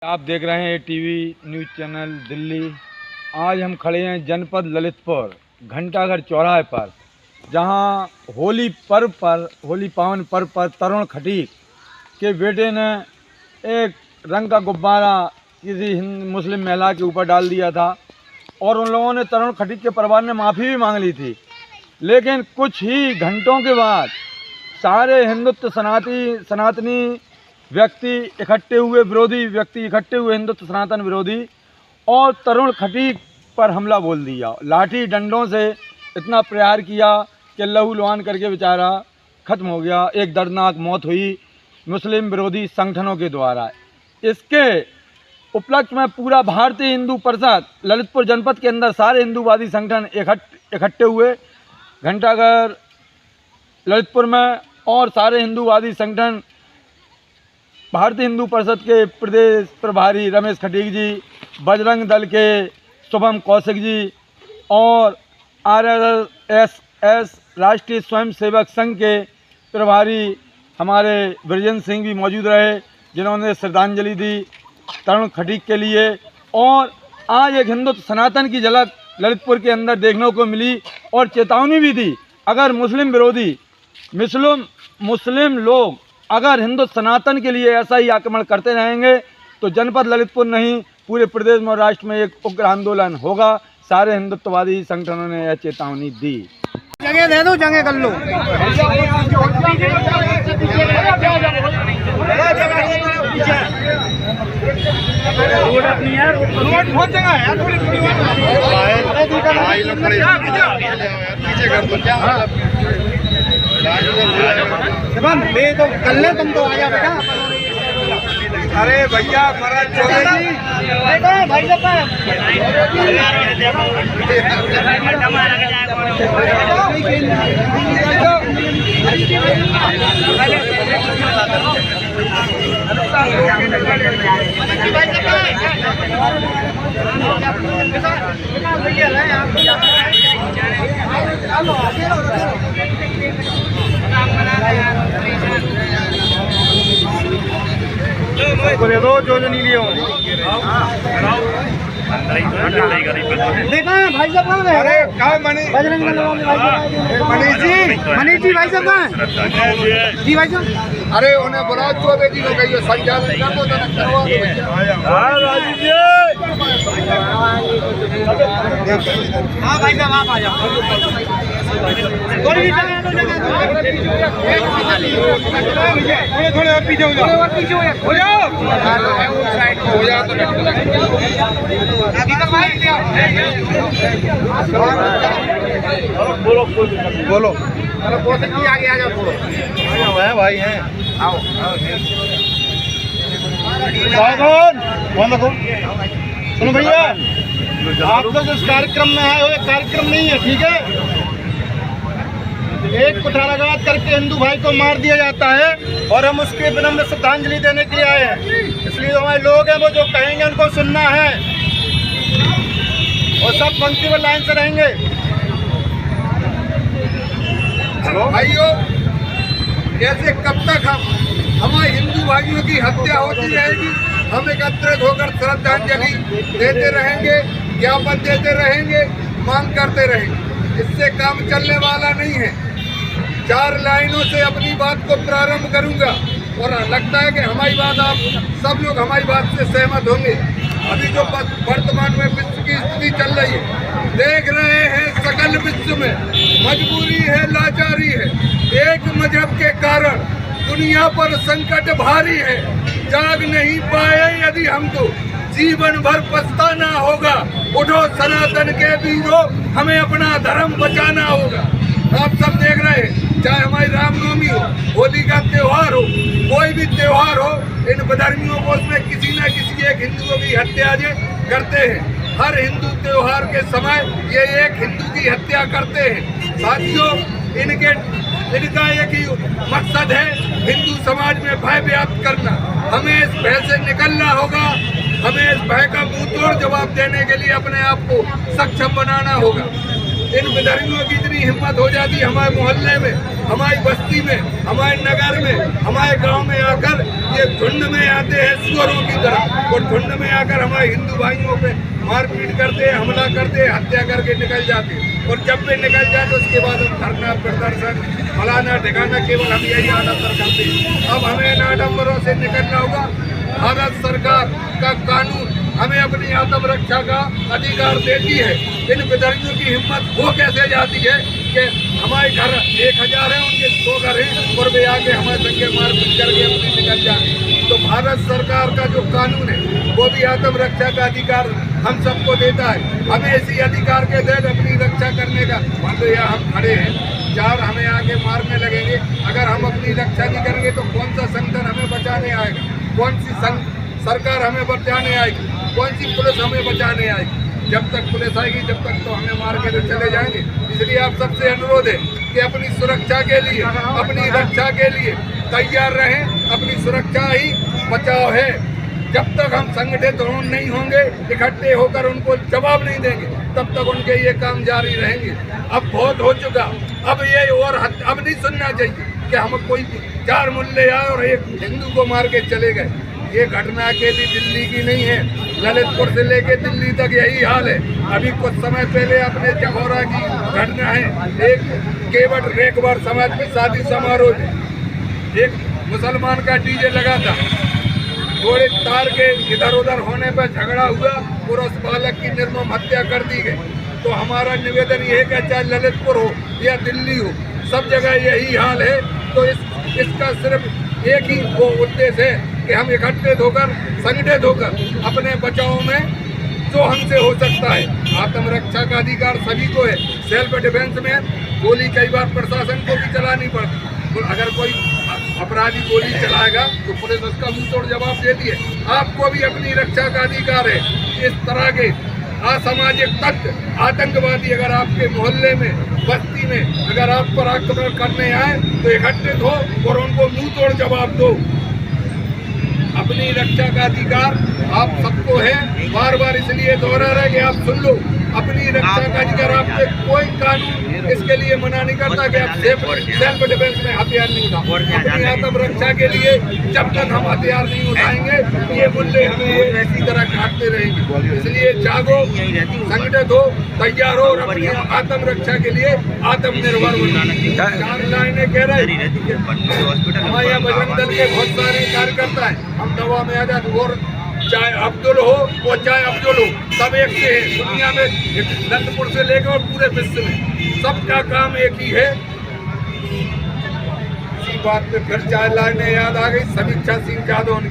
आप देख रहे हैं टीवी न्यूज़ चैनल दिल्ली। आज हम खड़े हैं जनपद ललितपुर घंटाघर चौराहे पर, जहां होली पावन पर्व पर तरुण खटीक के बेटे ने एक रंग का गुब्बारा किसी मुस्लिम महिला के ऊपर डाल दिया था और उन लोगों ने तरुण खटीक के परिवार ने माफ़ी भी मांग ली थी। लेकिन कुछ ही घंटों के बाद सारे हिंदुत्व सनातनी व्यक्ति इकट्ठे हुए, विरोधी व्यक्ति इकट्ठे हुए, हिंदुत्व सनातन विरोधी, और तरुण खटीक पर हमला बोल दिया। लाठी डंडों से इतना प्रहार किया कि लहू लुहान करके बेचारा ख़त्म हो गया। एक दर्दनाक मौत हुई मुस्लिम विरोधी संगठनों के द्वारा। इसके उपलक्ष्य में पूरा भारतीय हिंदू परिषद ललितपुर जनपद के अंदर सारे हिंदूवादी संगठन इकट्ठे हुए घंटाघर ललितपुर में, और सारे हिंदूवादी संगठन भारतीय हिंदू परिषद के प्रदेश प्रभारी रमेश खटीक जी, बजरंग दल के शुभम कौशिक जी और RSS राष्ट्रीय स्वयंसेवक संघ के प्रभारी हमारे ब्रजेंद्र सिंह भी मौजूद रहे, जिन्होंने श्रद्धांजलि दी तरुण खटीक के लिए। और आज एक हिंदुत्व सनातन की झलक ललितपुर के अंदर देखने को मिली और चेतावनी भी दी, अगर मुस्लिम विरोधी मुस्लिम लोग अगर हिंदू सनातन के लिए ऐसा ही आक्रमण करते रहेंगे तो जनपद ललितपुर नहीं पूरे प्रदेश में और राष्ट्र में एक उग्र आंदोलन होगा। सारे हिंदुत्ववादी संगठनों ने यह चेतावनी दी। जगह दे दो, जगह कर लो। रोड बहुत जगह है, ले तो कर ले, तुम तो आजा बेटा। अरे भैया महाराज भाई बोले दो जो नीली हो। देखा भाई साहब कहाँ गए? बजरंग दल वाले भाई साहब, मनीष जी भाई साहब कहाँ हैं? जी भाई साहब, अरे उन्हें बुलाओ, चौबे जी को कहिए संचालन हाँ भाई साहब आप आ जाओ। थोड़े और पीछे हो जाओ, हो जाओ बोलो आगे आ जाओ, थोड़ा भाई हैं, आओ। सुनो भैया, आप लोग इस कार्यक्रम में आए हो, एक कार्यक्रम नहीं है, ठीक है? एक कुठाराघात करके हिंदू भाई को मार दिया जाता है और हम उसके विनम्र श्रद्धांजलि देने के लिए आए हैं। इसलिए हमारे लोग हैं वो जो कहेंगे उनको सुनना है और सब पंक्ति में लाइन से रहेंगे। भाइयों, ऐसे कब तक हम हमारे हिंदू भाइयों की हत्या होती रहेगी? हम एकत्रित होकर श्रद्धांजलि देते रहेंगे, ज्ञापन देते रहेंगे, मांग करते रहेंगे। इससे काम चलने वाला नहीं है। 4 लाइनों से अपनी बात को प्रारंभ करूंगा और लगता है कि हमारी बात, आप सब लोग हमारी बात से सहमत होंगे। अभी जो वर्तमान में विश्व की स्थिति चल रही है, देख रहे हैं सकल विश्व में मजबूरी है, लाचारी है। एक मजहब के कारण दुनिया पर संकट भारी है। जाग नहीं पाए यदि हम तो जीवन भर पछताना होगा। उठो सनातन के वीरों, हमें अपना धर्म बचाना होगा। आप सब देख रहे हैं, चाहे हमारी रामनवमी हो, होली का त्योहार हो, कोई भी त्योहार हो, इन धर्मियों को उसमें किसी न किसी एक हिंदुओं की हत्या करते हैं। हर हिंदू त्योहार के समय ये एक हिंदू की हत्या करते हैं। साथियों, इनका एक ही मकसद है, हिंदू समाज में भय व्याप्त करना। हमें इस भय से निकलना होगा। हमें इस भय का मुंह तोड़ जवाब देने के लिए अपने आप को सक्षम बनाना होगा। इन विधर्मियों की इतनी हिम्मत हो जाती हमारे मोहल्ले में, हमारी बस्ती में, हमारे नगर में, हमारे गांव में आकर ये झुंड में आते हैं सुअरों की तरह, और झुंड में आकर हमारे हिंदू भाइयों पे मारपीट करते हैं, हमला करते हैं, हत्या करके निकल जाते हैं। और जब भी निकल जाए तो उसके बाद हम धरना प्रदर्शन फलाना ठिकाना केवल हम यही आडम्बर करते हैं। अब हमें इन आडम्बरों से निकलना होगा। भारत सरकार का कानून हमें अपनी आत्मरक्षा का अधिकार देती है। इन विधर्मियों की हिम्मत हो कैसे जाती है कि हमारे घर 1000 हैं, उनके 100 घर हैं और वे आके हमारे संगे मारपीट करके अपनी निकल जाते। तो भारत सरकार का जो कानून है वो भी आत्मरक्षा का अधिकार हम सबको देता है। हमें इसी अधिकार के तहत अपनी रक्षा करने का, मान लो यहाँ हम खड़े हैं, 4 हमें आगे मारने लगेंगे, अगर हम अपनी रक्षा नहीं करेंगे तो कौन सा संगठन हमें बचाने आएगा, कौन सी सरकार हमें बचाने आएगी, कौन सी पुलिस हमें बचाने आएगी। जब तक पुलिस आएगी जब तक तो हमें मार के तो चले जाएंगे। इसलिए आप सबसे अनुरोध है कि अपनी सुरक्षा के लिए, अपनी रक्षा के लिए तैयार रहें। अपनी सुरक्षा ही बचाव है। जब तक हम संगठित नहीं होंगे, इकट्ठे होकर उनको जवाब नहीं देंगे, तब तक उनके ये काम जारी रहेंगे। अब बहुत हो चुका, अब ये और अब नहीं सुनना चाहिए कि हम कोई 4 मुल्ले आए और एक हिंदू को मार के चले गए। ये घटना अकेली दिल्ली की नहीं है, ललितपुर से लेके दिल्ली तक यही हाल है। अभी कुछ समय पहले अपने जखौरा की घटना है, एक केवट रेखबर समाज की शादी समारोह में एक मुसलमान का डीजे लगा था, थोड़े तार के इधर उधर होने पर झगड़ा हुआ और उस बालक की निर्मम हत्या कर दी गई। तो हमारा निवेदन ये है कि चाहे ललितपुर हो या दिल्ली हो, सब जगह यही हाल है। तो इसका सिर्फ एक ही वो उद्देश्य है कि हम इकट्ठे होकर, संगठित होकर अपने बचाव में जो हमसे हो सकता है। आत्मरक्षा का अधिकार सभी को है। सेल्फ डिफेंस में गोली कई बार प्रशासन को भी चलानी पड़ती है। तो अगर कोई अपराधी गोली चलाएगा तो पुलिस उसका मुंह तोड़ जवाब देती है। आपको भी अपनी रक्षा का अधिकार है। इस तरह के असामाजिक तत्व, आतंकवादी अगर आपके मोहल्ले में, बस्ती में अगर आप पर आक्रमण करने आए तो इकट्ठित हो और उनको मुंह तोड़ जवाब दो। अपनी रक्षा का अधिकार आप सबको है। बार बार इसलिए दोहरा रहा है कि आप सुन लो, अपनी रक्षा का अधिकार आपसे कोई कानून इसके लिए मना नहीं करता कि आप सेल्फ डिफेंस में हथियार नहीं उठाओ। अपनी आत्मरक्षा के लिए जब तक हम हथियार नहीं उठाएंगे ये मुल्ले हमें इसी तरह काटते रहेंगे। इसलिए जागो, संगठित हो, तैयार हो और अपनी आत्मरक्षा के लिए आत्मनिर्भर बनो। 4 लाइनें कह रहे हमारे यहाँ बजरंग दल के बहुत सारे कार्यकर्ता है। हम दवा में आजाद, और चाहे अब्दुल हो और चाहे अब्दुल हो, सब एक से है। दुनिया में ललितपुर से लेकर और पूरे विश्व में सबका काम एक ही है। इसी बात पे फिर 4 लाइनें याद आ गई समीक्षा सिंह यादव ने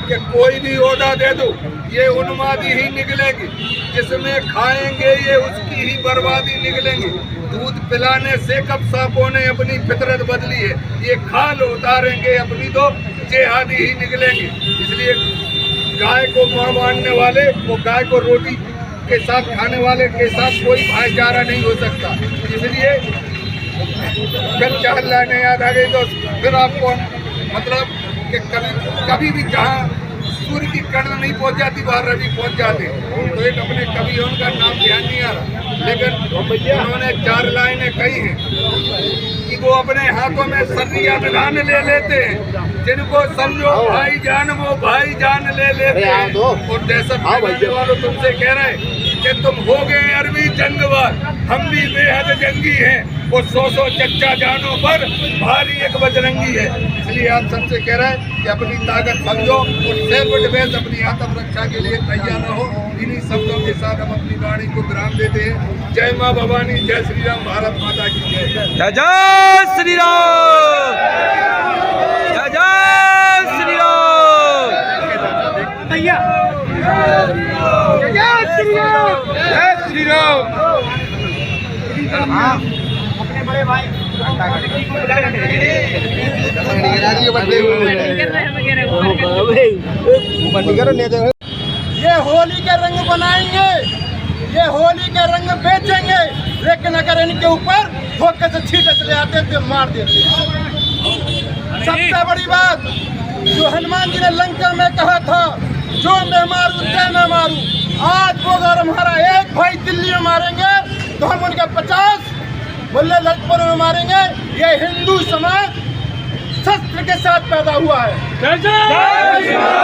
कि कोई भी ओहदा दे दो ये उन्मादी ही निकलेगी, जिसमें खाएंगे ये उसकी ही बर्बादी निकलेंगे। दूध पिलाने से कब सांपों ने अपनी फितरत बदली है, ये खाल उतारेंगे अपनी तो जेहादी ही निकलेंगे। इसलिए गाय को मां मानने वाले, वो गाय को रोटी के साथ खाने वाले के साथ कोई भाईचारा नहीं हो सकता। इसलिए फिर 4 लाइनें याद आ गई तो फिर आपको मतलब कि कभी भी जहाँ सूर्य की किरण नहीं पहुँच जाती वहाँ रवि पहुँच जाते। तो एक अपने कवि उनका नाम ध्यान नहीं आ रहा, लेकिन उन्होंने 4 लाइनें कही हैं कि वो अपने हाथों में सर्रिया विधान ले लेते हैं, जिनको समझो भाई जान वो भाई जान ले लेते हैं। और दहशत वालों तुमसे कह रहे हैं कि तुम हो गए अरबी जंगवार, हम भी बेहद जंगी हैं, वो 100 चच्चा जानों पर भारी एक बजरंगी है। इसलिए आप सबसे कह रहे हैं कि अपनी ताकत समझो और सेल्फ डिफेंस, अपनी आत्मरक्षा के लिए तैयार रहो। इन्हीं शब्दों के साथ हम अपनी वाणी को विराम देते हैं। जय माँ भवानी, जय श्री राम, भारत माता की जय। जय जय श्री राम, जय जय श्री राम, भैया जय श्री राम, जय श्री राम। अपने बड़े भाई ये होली के रंग बनाएंगे, ये होली के रंग बेचेंगे, लेकिन अगर इनके ऊपर धोखे से छींटे चले आते तो मार देते। सबसे बड़ी बात जो हनुमान जी ने लंका में कहा था जो मैं मारूं ते मैं मारूं। आज वो अगर हमारा एक भाई दिल्ली में मारेंगे तो हम उनके 50 मुल्ला लखनऊ में मारेंगे। ये हिंदू समाज शस्त्र के साथ पैदा हुआ है।